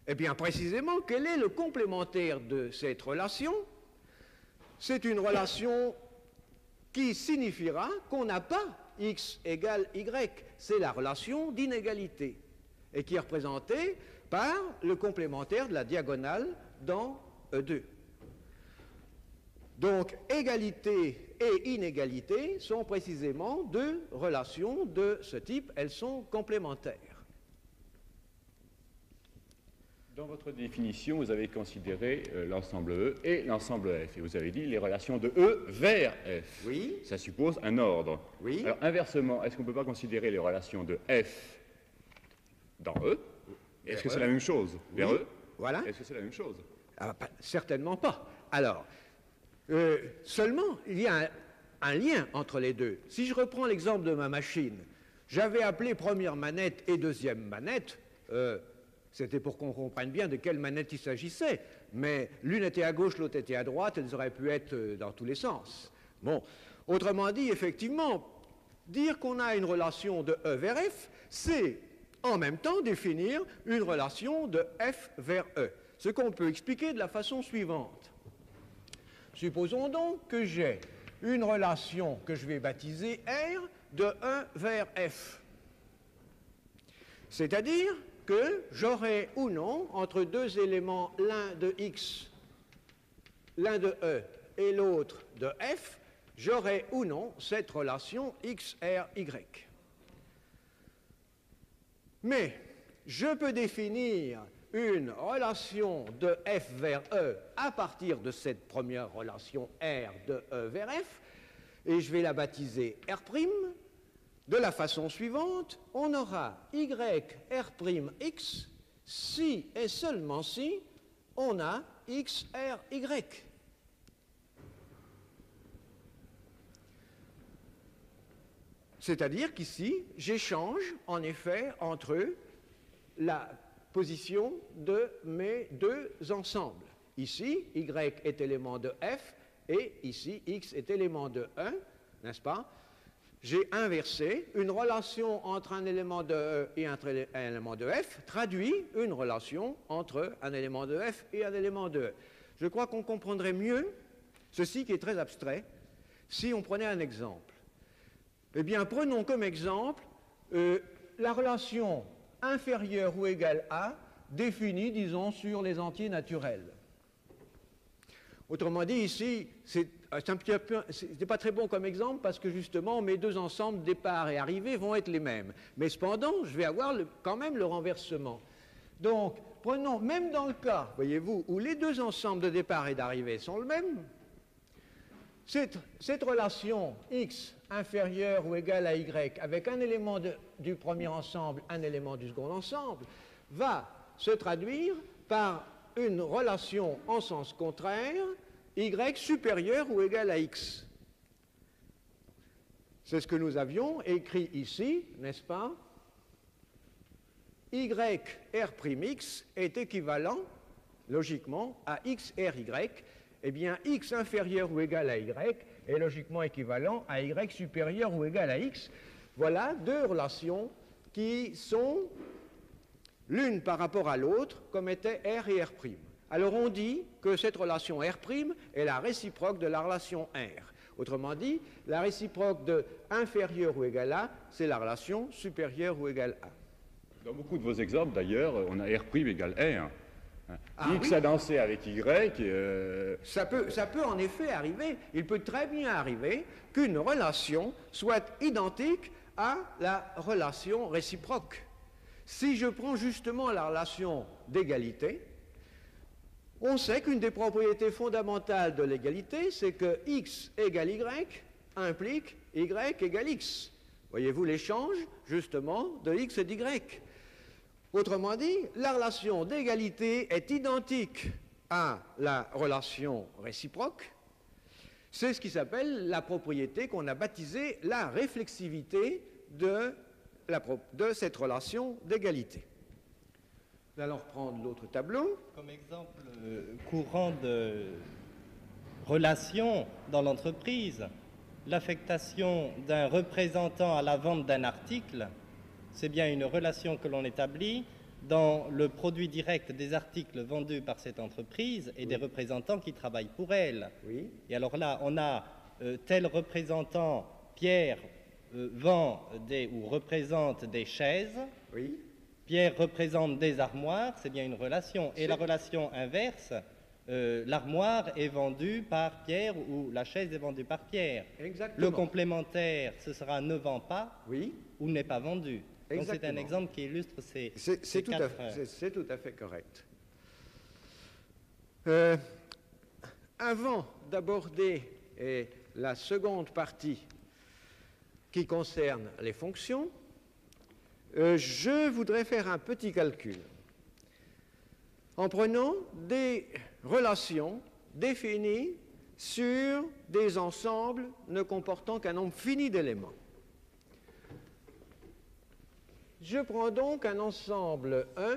S1: eh bien précisément, quel est le complémentaire de cette relation? C'est une relation qui signifiera qu'on n'a pas x égale y, c'est la relation d'inégalité, et qui est représentée par le complémentaire de la diagonale dans E2. Donc, égalité et inégalité sont précisément deux relations de ce type, elles sont complémentaires.
S2: Dans votre définition, vous avez considéré l'ensemble E et l'ensemble F, et vous avez dit les relations de E vers F.
S1: Oui.
S2: Ça suppose un ordre.
S1: Oui.
S2: Alors, inversement, est-ce qu'on ne peut pas considérer les relations de F dans E? Est-ce que c'est la même chose? Vers E?
S1: Voilà.
S2: Est-ce que c'est la même chose?
S1: Certainement pas. Alors, seulement, il y a un lien entre les deux. Si je reprends l'exemple de ma machine, j'avais appelé première manette et deuxième manette, c'était pour qu'on comprenne bien de quelle manette il s'agissait, mais l'une était à gauche, l'autre était à droite, elles auraient pu être dans tous les sens. Bon, autrement dit, effectivement, dire qu'on a une relation de E vers F, c'est en même temps définir une relation de F vers E, ce qu'on peut expliquer de la façon suivante. Supposons donc que j'ai une relation que je vais baptiser R de E vers F. C'est-à-dire que j'aurai ou non, entre deux éléments, l'un de X, l'un de E et l'autre de F, j'aurai ou non cette relation XRY. Mais je peux définir une relation de F vers E à partir de cette première relation R de E vers F, et je vais la baptiser R'. De la façon suivante, on aura YR'X si et seulement si on a XRY. C'est-à-dire qu'ici, j'échange en effet entre la position de mes deux ensembles. Ici, Y est élément de F et ici, X est élément de 1, n'est-ce pas? J'ai inversé une relation entre un élément de E et un élément de F, traduit une relation entre un élément de F et un élément de E. Je crois qu'on comprendrait mieux ceci qui est très abstrait si on prenait un exemple. Eh bien, prenons comme exemple la relation inférieure ou égale à définie, disons, sur les entiers naturels. Autrement dit, ici, c'est pas très bon comme exemple parce que justement, mes deux ensembles départ et arrivée vont être les mêmes. Mais cependant, je vais avoir quand même le renversement. Donc, prenons, même dans le cas, voyez-vous, où les deux ensembles de départ et d'arrivée sont le même, cette relation X inférieure ou égale à Y avec un élément du premier ensemble, un élément du second ensemble, va se traduire par une relation en sens contraire, Y supérieur ou égal à X. C'est ce que nous avions écrit ici, n'est-ce pas? YR'X est équivalent, logiquement, à XRY. Eh bien, X inférieur ou égal à Y est logiquement équivalent à Y supérieur ou égal à X. Voilà deux relations qui sont l'une par rapport à l'autre, comme étaient R et R'. Alors on dit que cette relation R' est la réciproque de la relation R. Autrement dit, la réciproque de inférieur ou égal à, c'est la relation supérieure ou égale à.
S2: Dans beaucoup de vos exemples, d'ailleurs, on a R' égale R. X
S1: oui.
S2: a dansé avec Y.
S1: Ça peut en effet arriver. Il peut très bien arriver qu'une relation soit identique à la relation réciproque. Si je prends justement la relation d'égalité, on sait qu'une des propriétés fondamentales de l'égalité, c'est que X égale Y implique Y égale X. Voyez-vous l'échange, justement, de X et d'Y. Autrement dit, la relation d'égalité est identique à la relation réciproque. C'est ce qui s'appelle la propriété qu'on a baptisée la réflexivité de de cette relation d'égalité. Nous allons reprendre l'autre tableau.
S5: Comme exemple courant de relation dans l'entreprise, l'affectation d'un représentant à la vente d'un article, c'est bien une relation que l'on établit dans le produit direct des articles vendus par cette entreprise et des représentants qui travaillent pour elle.
S1: Oui.
S5: Et alors là, on a tel représentant, Pierre, vend ou représente des chaises.
S1: Oui.
S5: Pierre représente des armoires, c'est bien une relation. Et la relation inverse, l'armoire est vendue par Pierre ou la chaise est vendue par Pierre.
S1: Exactement.
S5: Le complémentaire, ce sera ne vend pas ou n'est pas vendu. Donc c'est un exemple qui illustre ces quatre...
S1: C'est tout à fait correct. Avant d'aborder la seconde partie qui concerne les fonctions, je voudrais faire un petit calcul en prenant des relations définies sur des ensembles ne comportant qu'un nombre fini d'éléments. Je prends donc un ensemble 1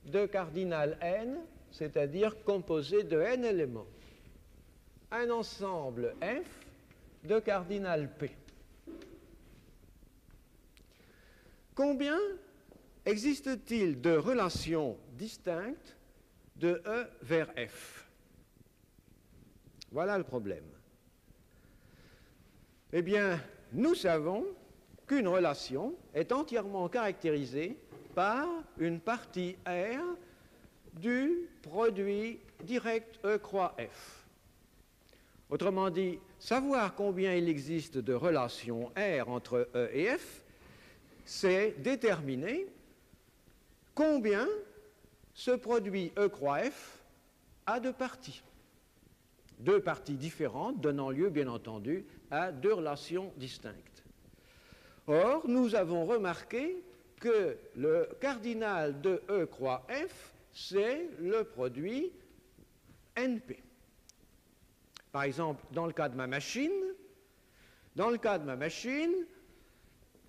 S1: de cardinal n, c'est-à-dire composé de n éléments. Un ensemble f de cardinal p. Combien existe-t-il de relations distinctes de E vers F? Voilà le problème. Eh bien, nous savons qu'une relation est entièrement caractérisée par une partie R du produit direct E croix F. Autrement dit, savoir combien il existe de relations R entre E et F, c'est déterminer combien ce produit E croix F a de parties. Deux parties différentes donnant lieu, bien entendu, à deux relations distinctes. Or, nous avons remarqué que le cardinal de E croix F, c'est le produit NP. Par exemple, dans le cas de ma machine,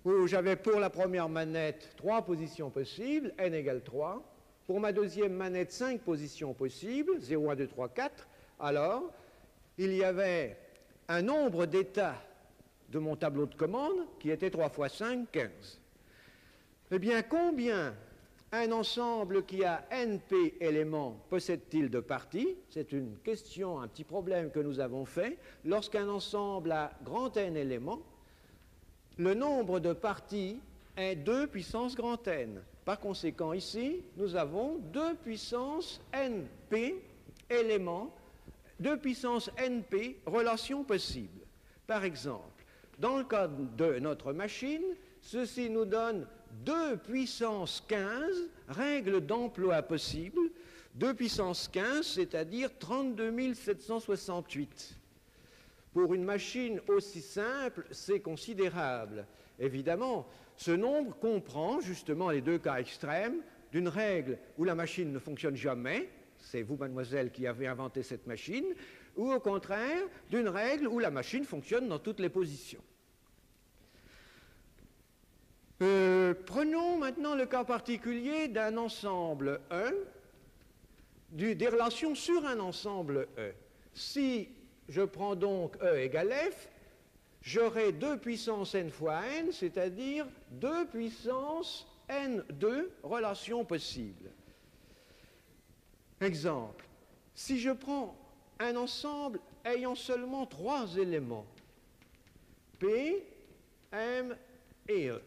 S1: où j'avais pour la première manette 3 positions possibles, n égale 3. Pour ma deuxième manette, 5 positions possibles, 0, 1, 2, 3, 4. Alors, il y avait un nombre d'états de mon tableau de commande qui était 3 fois 5, 15. Eh bien, combien un ensemble qui a NP éléments possède-t-il de parties? C'est une question, un petit problème que nous avons fait. Lorsqu'un ensemble a grand N éléments, le nombre de parties est 2 puissance grand N. Par conséquent, ici, nous avons 2 puissance NP éléments, 2 puissance NP relations possibles. Par exemple, dans le cas de notre machine, ceci nous donne 2 puissance 15 règles d'emploi possibles, 2 puissance 15, c'est-à-dire 32 768. Pour une machine aussi simple, c'est considérable. Évidemment, ce nombre comprend justement les deux cas extrêmes d'une règle où la machine ne fonctionne jamais, c'est vous, mademoiselle, qui avez inventé cette machine, ou au contraire, d'une règle où la machine fonctionne dans toutes les positions. Prenons maintenant le cas particulier d'un ensemble E, des relations sur un ensemble E. Si je prends donc E égale F, j'aurai 2 puissance n fois n, c'est-à-dire 2 puissance n2 relations possibles. Exemple, si je prends un ensemble ayant seulement 3 éléments, P, M et E,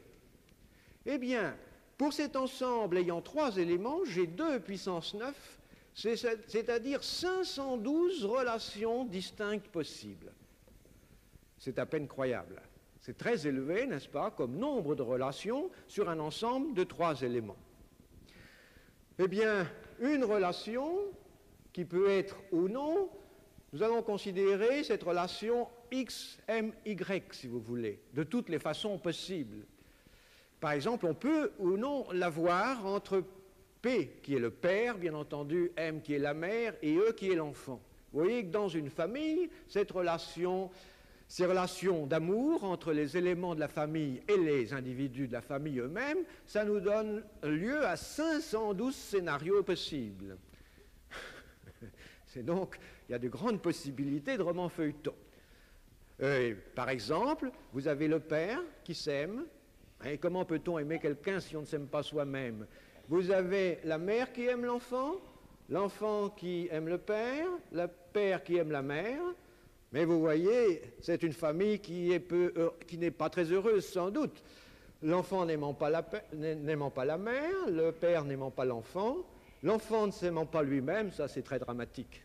S1: eh bien, pour cet ensemble ayant 3 éléments, j'ai 2 puissance 9, c'est-à-dire 512 relations distinctes possibles. C'est à peine croyable. C'est très élevé, n'est-ce pas, comme nombre de relations sur un ensemble de 3 éléments. Eh bien, une relation qui peut être ou non, nous allons considérer cette relation X, M, Y, si vous voulez, de toutes les façons possibles. Par exemple, on peut ou non l'avoir entre P, qui est le père, bien entendu, M, qui est la mère, et E, qui est l'enfant. Vous voyez que dans une famille, cette relation ces relations d'amour entre les éléments de la famille et les individus de la famille eux-mêmes, ça nous donne lieu à 512 scénarios possibles. C'est donc, il y a de grandes possibilités de romans feuilletons. Par exemple, vous avez le père qui s'aime. Et comment peut-on aimer quelqu'un si on ne s'aime pas soi-même? Vous avez la mère qui aime l'enfant, l'enfant qui aime le père qui aime la mère. Mais vous voyez, c'est une famille qui n'est pas très heureuse sans doute. L'enfant n'aimant pas la mère, le père n'aimant pas l'enfant ne s'aimant pas lui-même, ça c'est très dramatique.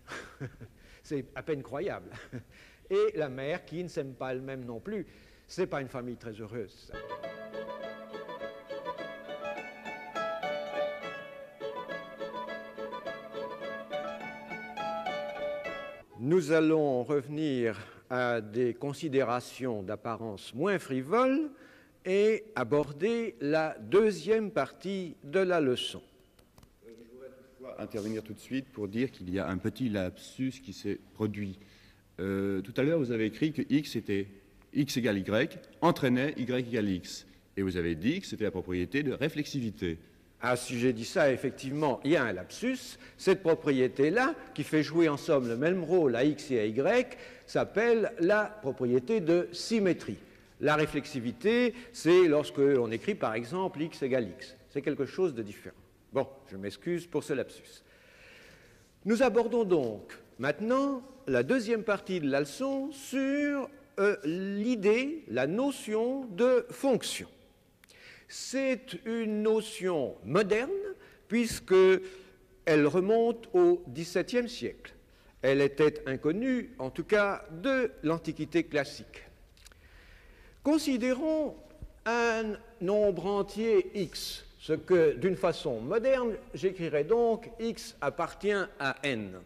S1: C'est à peine croyable. Et la mère qui ne s'aime pas elle-même non plus. C'est pas une famille très heureuse, ça. Nous allons revenir à des considérations d'apparence moins frivoles et aborder la deuxième partie de la leçon.
S2: Je voudrais toutefois intervenir tout de suite pour dire qu'il y a un petit lapsus qui s'est produit. Tout à l'heure, vous avez écrit que x égale y entraînait y égale x. Et vous avez dit que c'était la propriété de réflexivité.
S1: Ah, si j'ai dit ça, effectivement, il y a un lapsus. Cette propriété-là, qui fait jouer en somme le même rôle à x et à y, s'appelle la propriété de symétrie. La réflexivité, c'est lorsque l'on écrit, par exemple, x égale x. C'est quelque chose de différent. Bon, je m'excuse pour ce lapsus. Nous abordons donc maintenant la deuxième partie de la leçon sur l'idée, la notion de fonction. C'est une notion moderne puisqu'elle remonte au XVIIe siècle. Elle était inconnue, en tout cas, de l'Antiquité classique. Considérons un nombre entier x, ce que, d'une façon moderne, j'écrirais donc x appartient à n.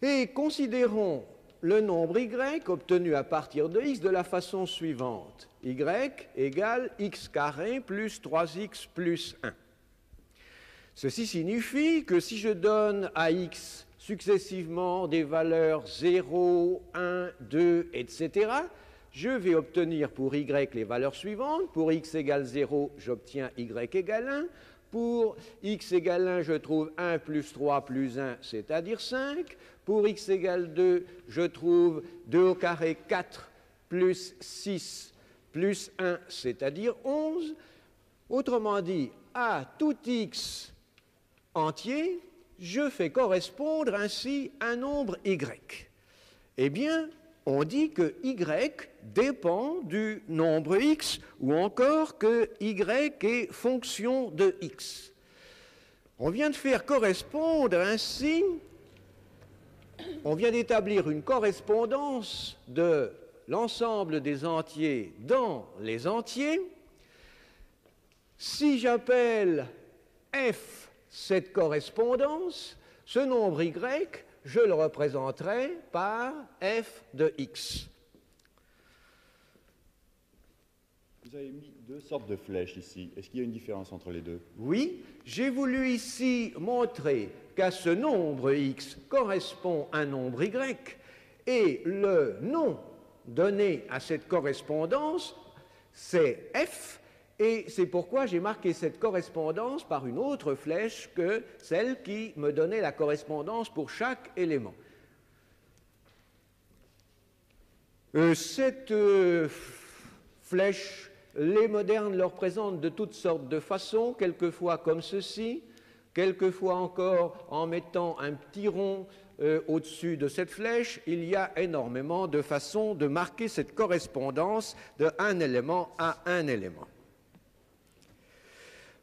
S1: Et considérons le nombre y obtenu à partir de x de la façon suivante. Y égale x carré plus 3x plus 1. Ceci signifie que si je donne à x successivement des valeurs 0, 1, 2, etc., je vais obtenir pour y les valeurs suivantes. Pour x égale 0, j'obtiens y égale 1. Pour x égale 1, je trouve 1 plus 3 plus 1, c'est-à-dire 5. Pour x égale 2, je trouve 2 au carré 4 plus 6 plus 1, c'est-à-dire 11. Autrement dit, à tout x entier, je fais correspondre ainsi un nombre y. Eh bien, on dit que y dépend du nombre x, ou encore que y est fonction de x. On vient de faire correspondre ainsi, on vient d'établir une correspondance de l'ensemble des entiers dans les entiers. Si j'appelle f cette correspondance, ce nombre y, je le représenterai par f de x.
S2: Vous avez mis deux sortes de flèches ici. Est-ce qu'il y a une différence entre les deux?
S1: Oui, j'ai voulu ici montrer qu'à ce nombre x correspond un nombre y, et le nom donné à cette correspondance, c'est f, et c'est pourquoi j'ai marqué cette correspondance par une autre flèche que celle qui me donnait la correspondance pour chaque élément. Cette flèche, les modernes le représentent de toutes sortes de façons, quelquefois comme ceci, quelquefois encore en mettant un petit rond au-dessus de cette flèche. Il y a énormément de façons de marquer cette correspondance d'un élément à un élément.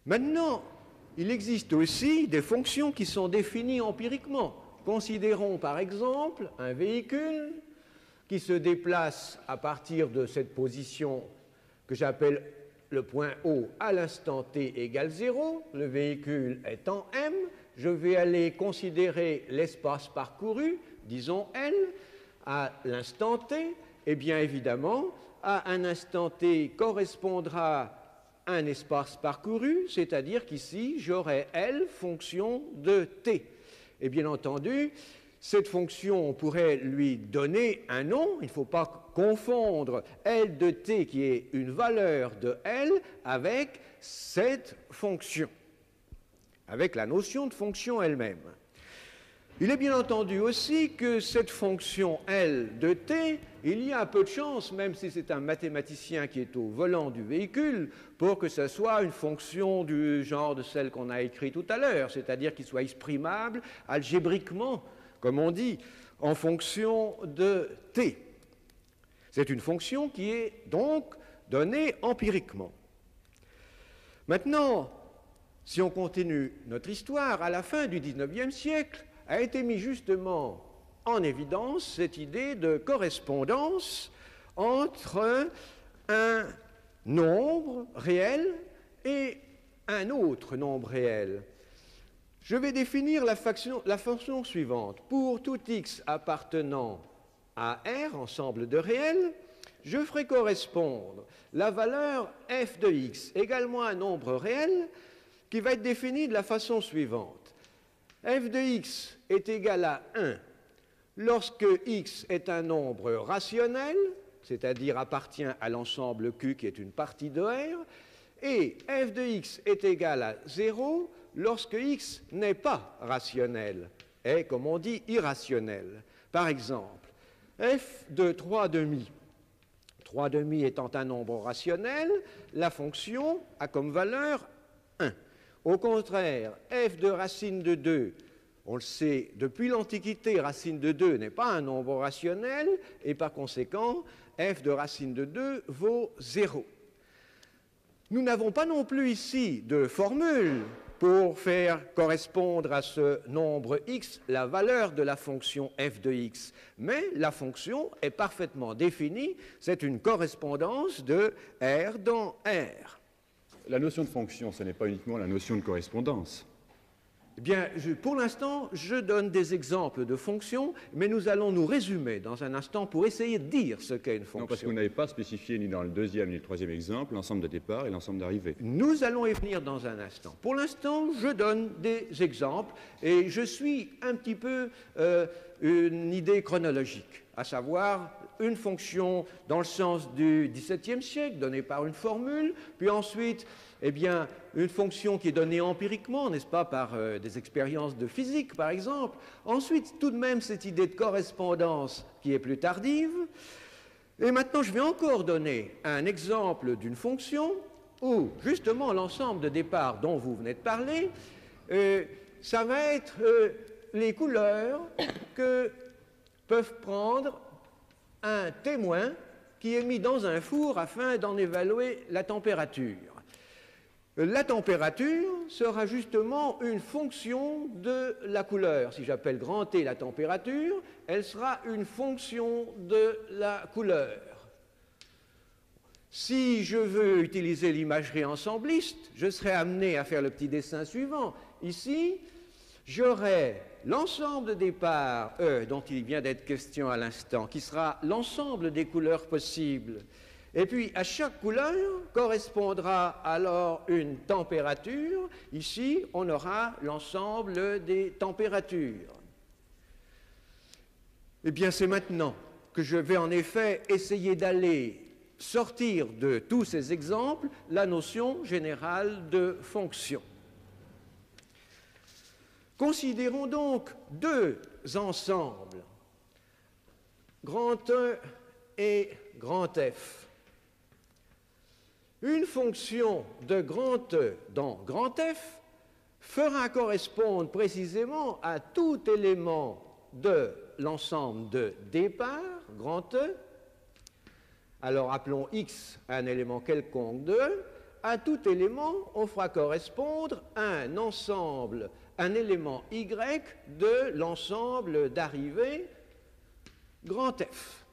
S1: Maintenant, il existe aussi des fonctions qui sont définies empiriquement. Considérons par exemple un véhicule qui se déplace à partir de cette position que j'appelle le point O à l'instant t égale 0. Le véhicule est en M. Je vais aller considérer l'espace parcouru, disons L, à l'instant t. Et bien évidemment, à un instant t correspondra un espace parcouru, c'est-à-dire qu'ici, j'aurai L fonction de t. Et bien entendu, Cette fonction, on pourrait lui donner un nom. Il ne faut pas confondre L de t, qui est une valeur de L, avec cette fonction, avec la notion de fonction elle-même. Il est bien entendu aussi que cette fonction L de t, il y a un peu de chance, même si c'est un mathématicien qui est au volant du véhicule, pour que ce soit une fonction du genre de celle qu'on a écrite tout à l'heure, c'est-à-dire qu'il soit exprimable algébriquement, comme on dit, en fonction de t. C'est une fonction qui est donc donnée empiriquement. Maintenant, si on continue notre histoire, à la fin du XIXe siècle, a été mis justement en évidence cette idée de correspondance entre un nombre réel et un autre nombre réel. Je vais définir la fonction suivante. Pour tout x appartenant à R, ensemble de réels, je ferai correspondre la valeur f de x, également un nombre réel, qui va être défini de la façon suivante. F de x est égal à 1 lorsque x est un nombre rationnel, c'est-à-dire appartient à l'ensemble Q qui est une partie de R, et f de x est égal à 0 lorsque x n'est pas rationnel, est, comme on dit, irrationnel. Par exemple, f de 3 demi. 3 demi étant un nombre rationnel, la fonction a comme valeur 1. Au contraire, f de racine de 2, on le sait, depuis l'Antiquité, racine de 2 n'est pas un nombre rationnel, et par conséquent, f de racine de 2 vaut 0. Nous n'avons pas non plus ici de formule pour faire correspondre à ce nombre x la valeur de la fonction f de x, mais la fonction est parfaitement définie, c'est une correspondance de R dans R.
S2: La notion de fonction, ce n'est pas uniquement la notion de correspondance.
S1: Eh bien, pour l'instant, je donne des exemples de fonctions, mais nous allons nous résumer dans un instant pour essayer de dire ce qu'est une fonction.
S2: Non, parce que vous n'avez pas spécifié ni dans le deuxième ni le troisième exemple l'ensemble de départ et l'ensemble d'arrivée.
S1: Nous allons y venir dans un instant. Pour l'instant, je donne des exemples et je suis un petit peu une idée chronologique, à savoir une fonction dans le sens du XVIIe siècle, donnée par une formule, puis ensuite, eh bien, une fonction qui est donnée empiriquement, n'est-ce pas, par des expériences de physique, par exemple. Ensuite, tout de même, cette idée de correspondance qui est plus tardive. Et maintenant, je vais encore donner un exemple d'une fonction où, justement, l'ensemble de départ dont vous venez de parler, ça va être les couleurs que peuvent prendre un témoin qui est mis dans un four afin d'en évaluer la température. La température sera justement une fonction de la couleur. Si j'appelle grand T la température, elle sera une fonction de la couleur. Si je veux utiliser l'imagerie ensembliste, je serai amené à faire le petit dessin suivant. Ici, j'aurai l'ensemble de départ E, dont il vient d'être question à l'instant, qui sera l'ensemble des couleurs possibles. Et puis, à chaque couleur correspondra alors une température. Ici, on aura l'ensemble des températures. Eh bien, c'est maintenant que je vais en effet essayer d'aller sortir de tous ces exemples la notion générale de fonction. Considérons donc deux ensembles, grand E et grand F. Une fonction de grand E dans grand F fera correspondre précisément à tout élément de l'ensemble de départ, grand E. Alors appelons X un élément quelconque de E. À tout élément, on fera correspondre un ensemble, un élément Y de l'ensemble d'arrivée grand F.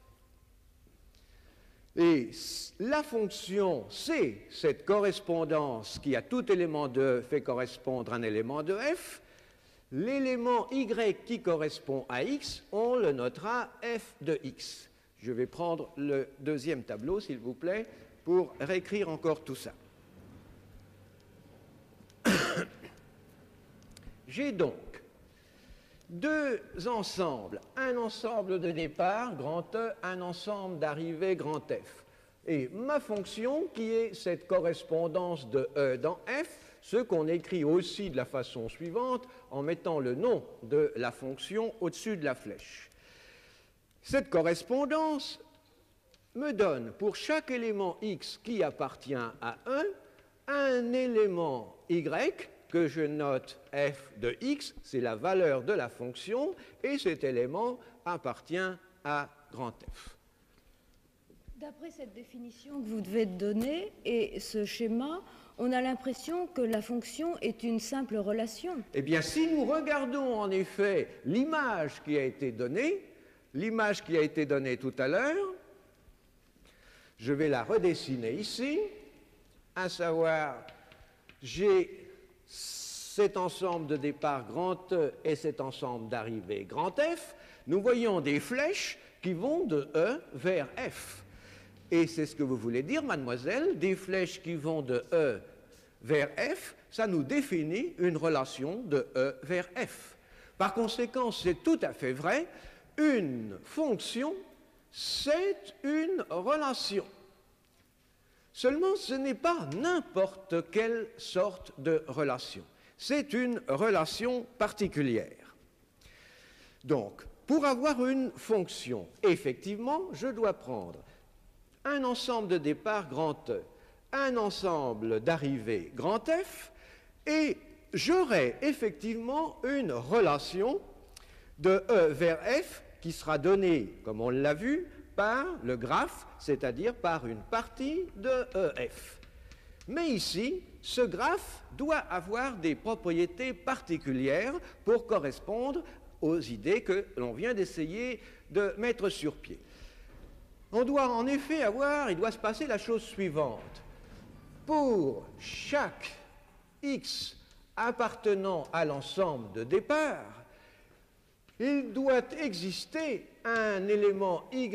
S1: Et la fonction C, cette correspondance qui à tout élément de E fait correspondre un élément de F, l'élément Y qui correspond à X, on le notera F de X. Je vais prendre le deuxième tableau, s'il vous plaît, pour réécrire encore tout ça. J'ai donc deux ensembles, un ensemble de départ, grand E, un ensemble d'arrivée, grand F. Et ma fonction, qui est cette correspondance de E dans F, ce qu'on écrit aussi de la façon suivante, en mettant le nom de la fonction au-dessus de la flèche. Cette correspondance me donne, pour chaque élément x qui appartient à 1, un élément y que je note f de x, c'est la valeur de la fonction, et cet élément appartient à grand F.
S4: D'après cette définition que vous devez donner et ce schéma, on a l'impression que la fonction est une simple relation.
S1: Eh bien, si nous regardons en effet l'image qui a été donnée tout à l'heure, je vais la redessiner ici, à savoir, j'ai cet ensemble de départ grand E et cet ensemble d'arrivée grand F. Nous voyons des flèches qui vont de E vers F. Et c'est ce que vous voulez dire, mademoiselle, des flèches qui vont de E vers F, ça nous définit une relation de E vers F. Par conséquent, c'est tout à fait vrai, une fonction, c'est une relation. Seulement, ce n'est pas n'importe quelle sorte de relation. C'est une relation particulière. Donc, pour avoir une fonction, effectivement, je dois prendre un ensemble de départ grand E, un ensemble d'arrivée grand F, et j'aurai effectivement une relation de E vers F qui sera donnée, comme on l'a vu, par le graphe, c'est-à-dire par une partie de EF. Mais ici, ce graphe doit avoir des propriétés particulières pour correspondre aux idées que l'on vient d'essayer de mettre sur pied. On doit en effet il doit se passer la chose suivante. Pour chaque x appartenant à l'ensemble de départ, il doit exister un élément y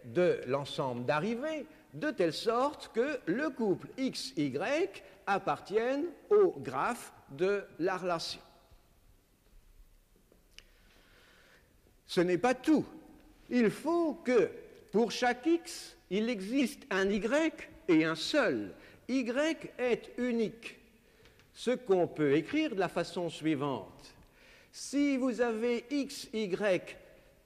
S1: de l'ensemble d'arrivée, de telle sorte que le couple x-y appartienne au graphe de la relation. Ce n'est pas tout. Il faut que pour chaque x, il existe un y et un seul. Y est unique. Ce qu'on peut écrire de la façon suivante. Si vous avez x, y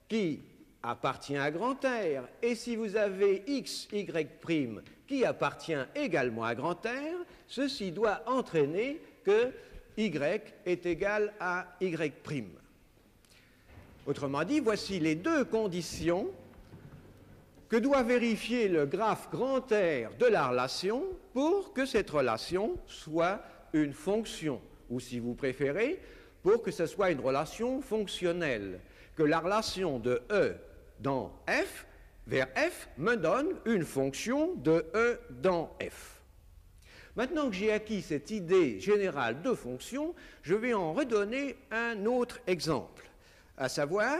S1: qui appartient à grand R, et si vous avez x, y' qui appartient également à grand R, ceci doit entraîner que y est égal à y'. Autrement dit, voici les deux conditions que doit vérifier le graphe grand R de la relation pour que cette relation soit une fonction, ou si vous préférez, pour que ce soit une relation fonctionnelle, que la relation de E dans F vers F me donne une fonction de E dans F. Maintenant que j'ai acquis cette idée générale de fonction, je vais en redonner un autre exemple, à savoir,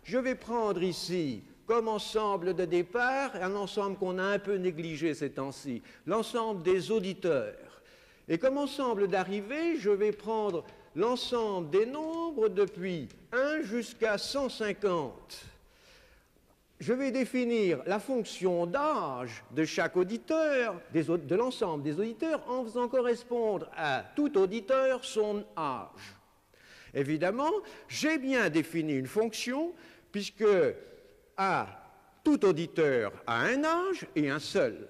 S1: je vais prendre ici comme ensemble de départ, un ensemble qu'on a un peu négligé ces temps-ci, l'ensemble des auditeurs. Et comme ensemble d'arrivée, je vais prendre l'ensemble des nombres depuis 1 jusqu'à 150. Je vais définir la fonction d'âge de chaque auditeur, de l'ensemble des auditeurs, en faisant correspondre à tout auditeur son âge. Évidemment, j'ai bien défini une fonction, puisque tout auditeur a un âge et un seul.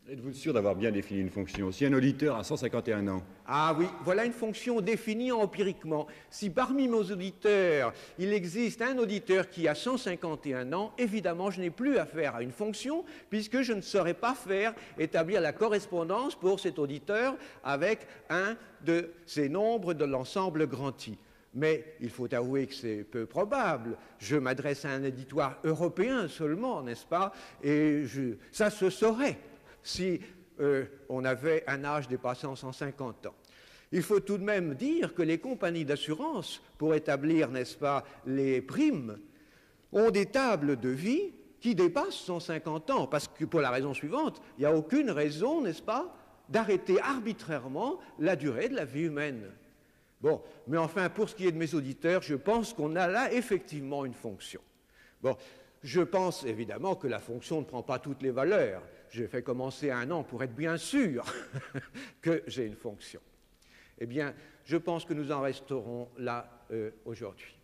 S2: Êtes-vous sûr d'avoir bien défini une fonction? Si un auditeur a 151 ans.
S1: Ah oui, voilà une fonction définie empiriquement. Si parmi mes auditeurs, il existe un auditeur qui a 151 ans, évidemment, je n'ai plus affaire à une fonction, puisque je ne saurais pas établir la correspondance pour cet auditeur avec un de ces nombres de l'ensemble grand I. Mais il faut avouer que c'est peu probable. Je m'adresse à un auditoire européen seulement, n'est-ce pas? Et ça se saurait si on avait un âge dépassant 150 ans. Il faut tout de même dire que les compagnies d'assurance, pour établir, n'est-ce pas, les primes, ont des tables de vie qui dépassent 150 ans, parce que pour la raison suivante, il n'y a aucune raison, n'est-ce pas, d'arrêter arbitrairement la durée de la vie humaine. Bon, mais enfin, pour ce qui est de mes auditeurs, je pense qu'on a là effectivement une fonction. Bon, je pense évidemment que la fonction ne prend pas toutes les valeurs. J'ai fait commencer 1 an pour être bien sûr que j'ai une fonction. Eh bien, je pense que nous en resterons là aujourd'hui.